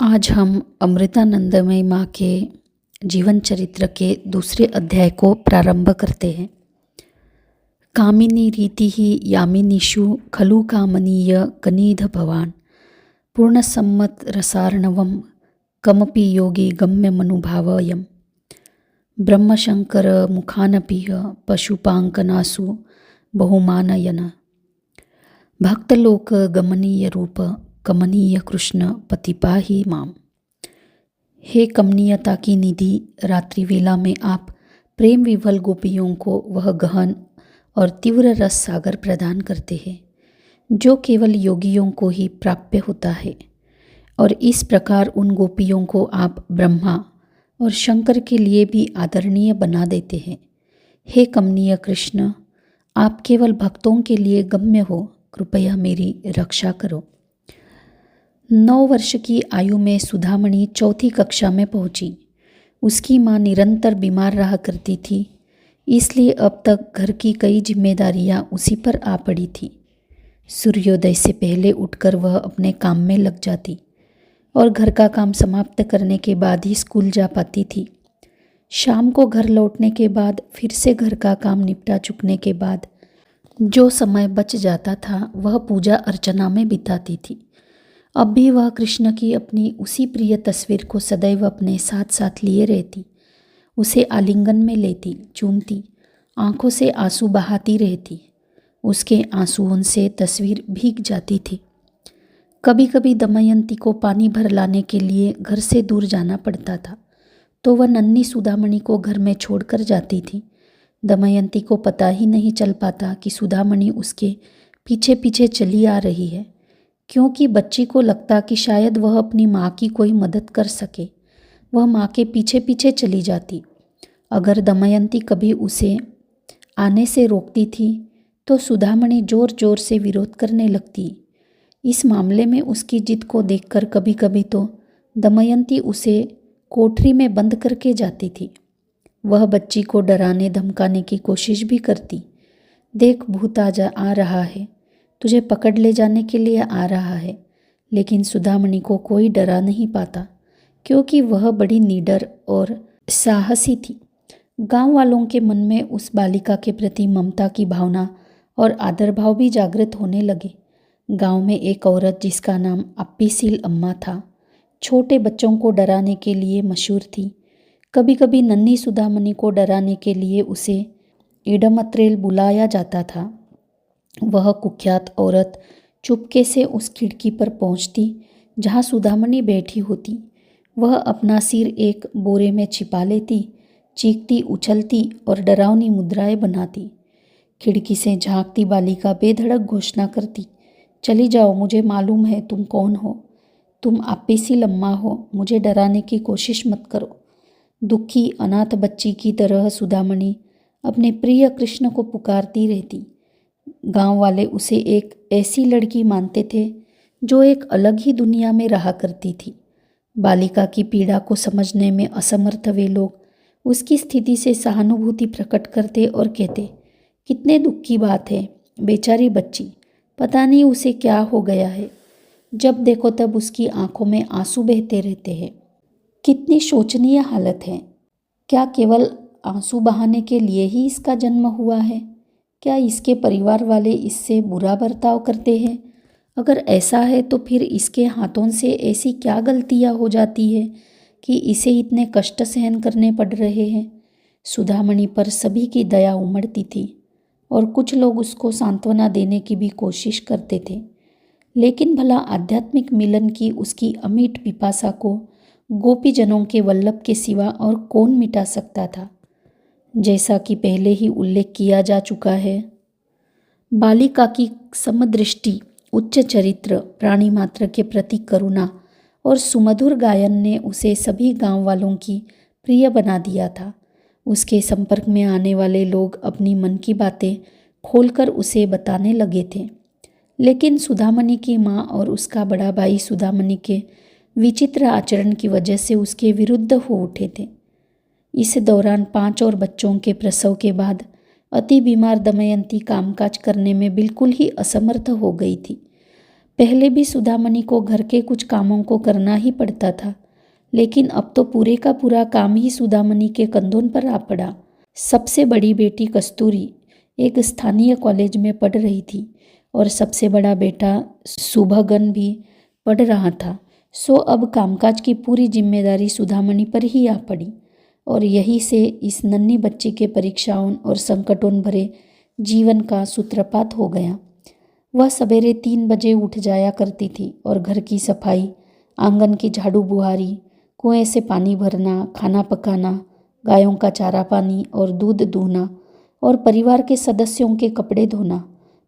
आज हम अमृतानंदमयी माँ के जीवन चरित्र के दूसरे अध्याय को प्रारंभ करते हैं। कामिनी रीति ही यामिनीषु खलु कामनीय कनीध भवान पूर्णसम्मत रसार्णवम कमपि योगी गम्य मनुभावयम ब्रह्मशंकर मुखानपीह पशुपांकनासु बहुमानयन भक्तलोक गमनीय रूप कमनीय कृष्ण पतिपाही माम। हे कमनीयता की निधि, रात्रि वेला में आप प्रेम विवल गोपियों को वह गहन और तीव्र रस सागर प्रदान करते हैं जो केवल योगियों को ही प्राप्य होता है, और इस प्रकार उन गोपियों को आप ब्रह्मा और शंकर के लिए भी आदरणीय बना देते हैं। हे कमनीय कृष्ण, आप केवल भक्तों के लिए गम्य हो, कृपया मेरी रक्षा करो। 9 वर्ष की आयु में सुधामणि चौथी कक्षा में पहुंची। उसकी माँ निरंतर बीमार रहा करती थी, इसलिए अब तक घर की कई जिम्मेदारियां उसी पर आ पड़ी थी। सूर्योदय से पहले उठकर वह अपने काम में लग जाती और घर का काम समाप्त करने के बाद ही स्कूल जा पाती थी। शाम को घर लौटने के बाद फिर से घर का काम निपटा चुकने के बाद जो समय बच जाता था वह पूजा अर्चना में बिताती थी। अब भी वह कृष्ण की अपनी उसी प्रिय तस्वीर को सदैव अपने साथ साथ लिए रहती, उसे आलिंगन में लेती, चूमती, आंखों से आंसू बहाती रहती। उसके आंसुओं से तस्वीर भीग जाती थी। कभी कभी दमयंती को पानी भर लाने के लिए घर से दूर जाना पड़ता था, तो वह नन्ही सुधामणि को घर में छोड़कर जाती थी। दमयंती को पता ही नहीं चल पाता कि सुधामणि उसके पीछे पीछे चली आ रही है, क्योंकि बच्ची को लगता कि शायद वह अपनी माँ की कोई मदद कर सके। वह माँ के पीछे पीछे चली जाती। अगर दमयंती कभी उसे आने से रोकती थी तो सुधामणि जोर जोर से विरोध करने लगती। इस मामले में उसकी जिद को देखकर कभी कभी तो दमयंती उसे कोठरी में बंद करके जाती थी। वह बच्ची को डराने धमकाने की कोशिश भी करती। देख, भूत आ रहा है, तुझे पकड़ ले जाने के लिए आ रहा है। लेकिन सुधामणि को कोई डरा नहीं पाता, क्योंकि वह बड़ी निडर और साहसी थी। गांव वालों के मन में उस बालिका के प्रति ममता की भावना और आदर भाव भी जागृत होने लगे। गांव में एक औरत जिसका नाम अप्पीसील अम्मा था, छोटे बच्चों को डराने के लिए मशहूर थी। कभी कभी नन्ही सुधामणि को डराने के लिए उसे इडमत्रेल बुलाया जाता था। वह कुख्यात औरत चुपके से उस खिड़की पर पहुंचती जहां सुधामणि बैठी होती। वह अपना सिर एक बोरे में छिपा लेती, चीखती, उछलती और डरावनी मुद्राएं बनाती। खिड़की से झांकती बालिका बेधड़क घोषणा करती, चली जाओ, मुझे मालूम है तुम कौन हो। तुम अप्पीसील अम्मा हो, मुझे डराने की कोशिश मत करो। दुखी अनाथ बच्ची की तरह सुधामणि अपने प्रिय कृष्ण को पुकारती रहती। गांव वाले उसे एक ऐसी लड़की मानते थे जो एक अलग ही दुनिया में रहा करती थी। बालिका की पीड़ा को समझने में असमर्थ वे लोग उसकी स्थिति से सहानुभूति प्रकट करते और कहते, कितने दुख की बात है, बेचारी बच्ची, पता नहीं उसे क्या हो गया है। जब देखो तब उसकी आंखों में आंसू बहते रहते हैं। कितनी शोचनीय हालत है। क्या केवल आंसू बहाने के लिए ही इसका जन्म हुआ है? क्या इसके परिवार वाले इससे बुरा बर्ताव करते हैं? अगर ऐसा है तो फिर इसके हाथों से ऐसी क्या गलतियां हो जाती है कि इसे इतने कष्ट सहन करने पड़ रहे हैं? सुधामणि पर सभी की दया उमड़ती थी और कुछ लोग उसको सांत्वना देने की भी कोशिश करते थे, लेकिन भला आध्यात्मिक मिलन की उसकी अमिट पिपासा को गोपीजनों के वल्लभ के सिवा और कौन मिटा सकता था? जैसा कि पहले ही उल्लेख किया जा चुका है, बालिका की समदृष्टि, उच्च चरित्र, प्राणी मात्र के प्रति करुणा और सुमधुर गायन ने उसे सभी गांव वालों की प्रिय बना दिया था। उसके संपर्क में आने वाले लोग अपनी मन की बातें खोलकर उसे बताने लगे थे, लेकिन सुधामणि की माँ और उसका बड़ा भाई सुधामणि के विचित्र आचरण की वजह से उसके विरुद्ध हो उठे थे। इस दौरान 5 और बच्चों के प्रसव के बाद अति बीमार दमयंती कामकाज करने में बिल्कुल ही असमर्थ हो गई थी। पहले भी सुधामणि को घर के कुछ कामों को करना ही पड़ता था, लेकिन अब तो पूरे का पूरा काम ही सुधामणि के कंधों पर आ पड़ा। सबसे बड़ी बेटी कस्तूरी एक स्थानीय कॉलेज में पढ़ रही थी और सबसे बड़ा बेटा सुभगन भी पढ़ रहा था। सो अब कामकाज की पूरी जिम्मेदारी सुधामणि पर ही आ पड़ी और यही से इस नन्ही बच्ची के परीक्षाओं और संकटों भरे जीवन का सूत्रपात हो गया। वह सवेरे 3 बजे उठ जाया करती थी और घर की सफाई, आंगन की झाड़ू बुहारी, कुएं से पानी भरना, खाना पकाना, गायों का चारा पानी और दूध दूहना और परिवार के सदस्यों के कपड़े धोना,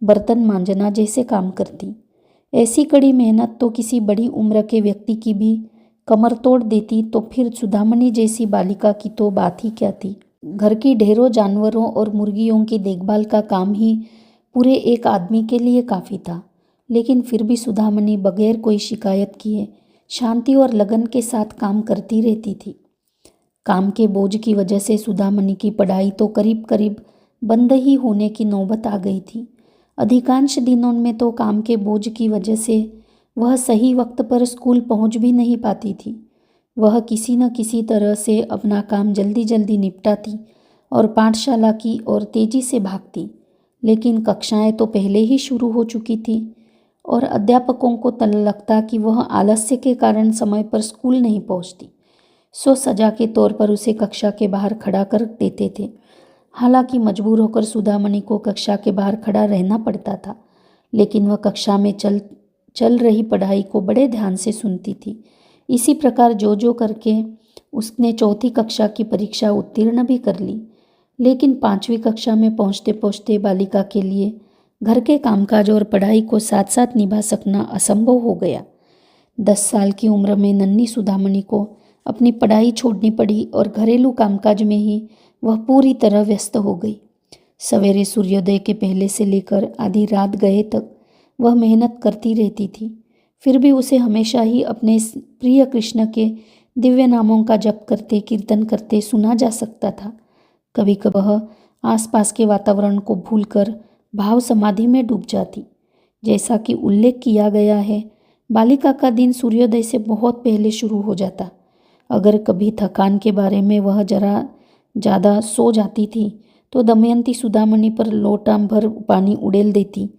बर्तन मांजना जैसे काम करती। ऐसी कड़ी मेहनत तो किसी बड़ी उम्र के व्यक्ति की भी कमर तोड़ देती, तो फिर सुधामणि जैसी बालिका की तो बात ही क्या थी। घर की ढेरों जानवरों और मुर्गियों की देखभाल का काम ही पूरे एक आदमी के लिए काफ़ी था, लेकिन फिर भी सुधामणि बगैर कोई शिकायत किए शांति और लगन के साथ काम करती रहती थी। काम के बोझ की वजह से सुधामणि की पढ़ाई तो करीब करीब बंद ही होने की नौबत आ गई थी। अधिकांश दिनों में तो काम के बोझ की वजह से वह सही वक्त पर स्कूल पहुंच भी नहीं पाती थी। वह किसी न किसी तरह से अपना काम जल्दी जल्दी निपटाती और पाठशाला की ओर तेजी से भागती, लेकिन कक्षाएं तो पहले ही शुरू हो चुकी थी और अध्यापकों को लगता कि वह आलस्य के कारण समय पर स्कूल नहीं पहुंचती। सो सजा के तौर पर उसे कक्षा के बाहर खड़ा कर देते थे। हालांकि मजबूर होकर सुधामणि को कक्षा के बाहर खड़ा रहना पड़ता था, लेकिन वह कक्षा में चल रही पढ़ाई को बड़े ध्यान से सुनती थी। इसी प्रकार जो करके उसने 4वीं कक्षा की परीक्षा उत्तीर्ण भी कर ली, लेकिन 5वीं कक्षा में पहुंचते पहुंचते बालिका के लिए घर के कामकाज और पढ़ाई को साथ साथ निभा सकना असंभव हो गया। 10 साल की उम्र में नन्ही सुधामणि को अपनी पढ़ाई छोड़नी पड़ी और घरेलू कामकाज में ही वह पूरी तरह व्यस्त हो गई। सवेरे सूर्योदय के पहले से लेकर आधी रात गए तक वह मेहनत करती रहती थी। फिर भी उसे हमेशा ही अपने प्रिय कृष्ण के दिव्य नामों का जप करते कीर्तन करते सुना जा सकता था। कभी कभी वह आसपास के वातावरण को भूलकर भाव समाधि में डूब जाती। जैसा कि उल्लेख किया गया है, बालिका का दिन सूर्योदय से बहुत पहले शुरू हो जाता। अगर कभी थकान के बारे में वह जरा ज़्यादा सो जाती थी तो दमयंती सुधामणि पर लोटा भर पानी उड़ेल देती।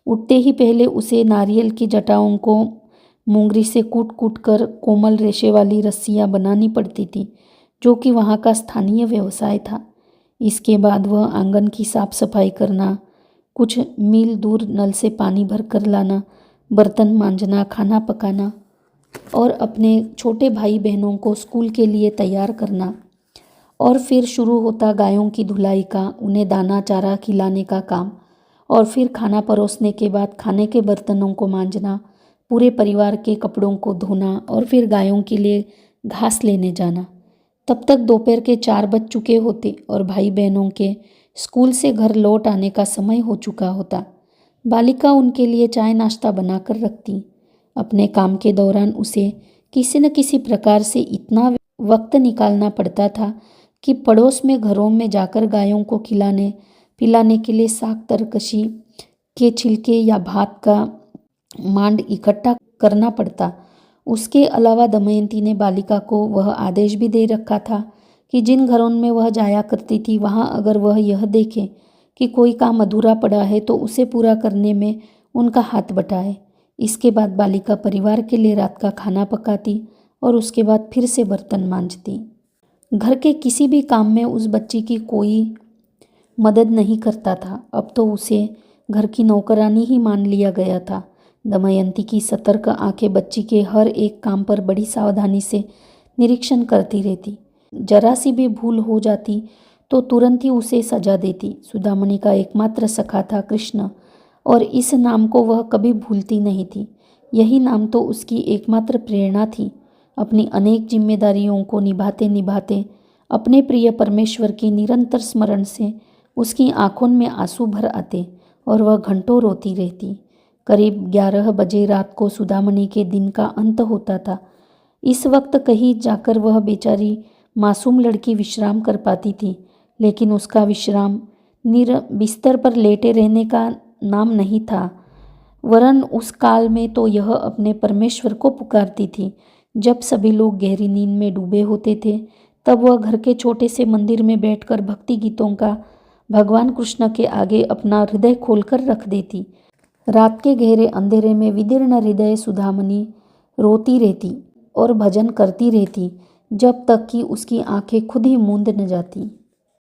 उठते ही पहले उसे नारियल की जटाओं को मुंगरी से कूट कूट कर कोमल रेशे वाली रस्सियाँ बनानी पड़ती थी, जो कि वहाँ का स्थानीय व्यवसाय था। इसके बाद वह आंगन की साफ सफाई करना, कुछ मील दूर नल से पानी भर कर लाना, बर्तन मांजना, खाना पकाना और अपने छोटे भाई बहनों को स्कूल के लिए तैयार करना, और फिर शुरू होता गायों की धुलाई का, उन्हें दाना चारा खिलाने का काम, और फिर खाना परोसने के बाद खाने के बर्तनों को मांजना, पूरे परिवार के कपड़ों को धोना और फिर गायों के लिए घास लेने जाना। तब तक दोपहर के 4 बज चुके होते और भाई बहनों के स्कूल से घर लौट आने का समय हो चुका होता। बालिका उनके लिए चाय नाश्ता बनाकर रखती। अपने काम के दौरान उसे किसी न किसी प्रकार से इतना वक्त निकालना पड़ता था कि पड़ोस में घरों में जाकर गायों को खिलाने पिलाने के लिए साग तरकशी के छिलके या भात का मांड इकट्ठा करना पड़ता। उसके अलावा दमयंती ने बालिका को वह आदेश भी दे रखा था कि जिन घरों में वह जाया करती थी, वहाँ अगर वह यह देखे कि कोई काम अधूरा पड़ा है तो उसे पूरा करने में उनका हाथ बटाए। इसके बाद बालिका परिवार के लिए रात का खाना पकाती और उसके बाद फिर से बर्तन मांजती। घर के किसी भी काम में उस बच्ची की कोई मदद नहीं करता था। अब तो उसे घर की नौकरानी ही मान लिया गया था। दमयंती की सतर्क आंखें बच्ची के हर एक काम पर बड़ी सावधानी से निरीक्षण करती रहती। जरा सी भी भूल हो जाती तो तुरंत ही उसे सजा देती। सुधामणि का एकमात्र सखा था कृष्ण, और इस नाम को वह कभी भूलती नहीं थी। यही नाम तो उसकी एकमात्र प्रेरणा थी। अपनी अनेक जिम्मेदारियों को निभाते निभाते अपने प्रिय परमेश्वर की निरंतर स्मरण से उसकी आंखों में आंसू भर आते और वह घंटों रोती रहती। करीब 11 बजे रात को सुधामणि के दिन का अंत होता था। इस वक्त कहीं जाकर वह बेचारी मासूम लड़की विश्राम कर पाती थी, लेकिन उसका विश्राम बिस्तर पर लेटे रहने का नाम नहीं था। वरन उस काल में तो यह अपने परमेश्वर को पुकारती थी। जब सभी लोग गहरी नींद में डूबे होते थे तब वह घर के छोटे से मंदिर में बैठकर भक्ति गीतों का भगवान कृष्ण के आगे अपना हृदय खोलकर रख देती। रात के गहरे अंधेरे में विदीर्ण हृदय सुधामनी रोती रहती और भजन करती रहती जब तक कि उसकी आंखें खुद ही मूंद न जाती।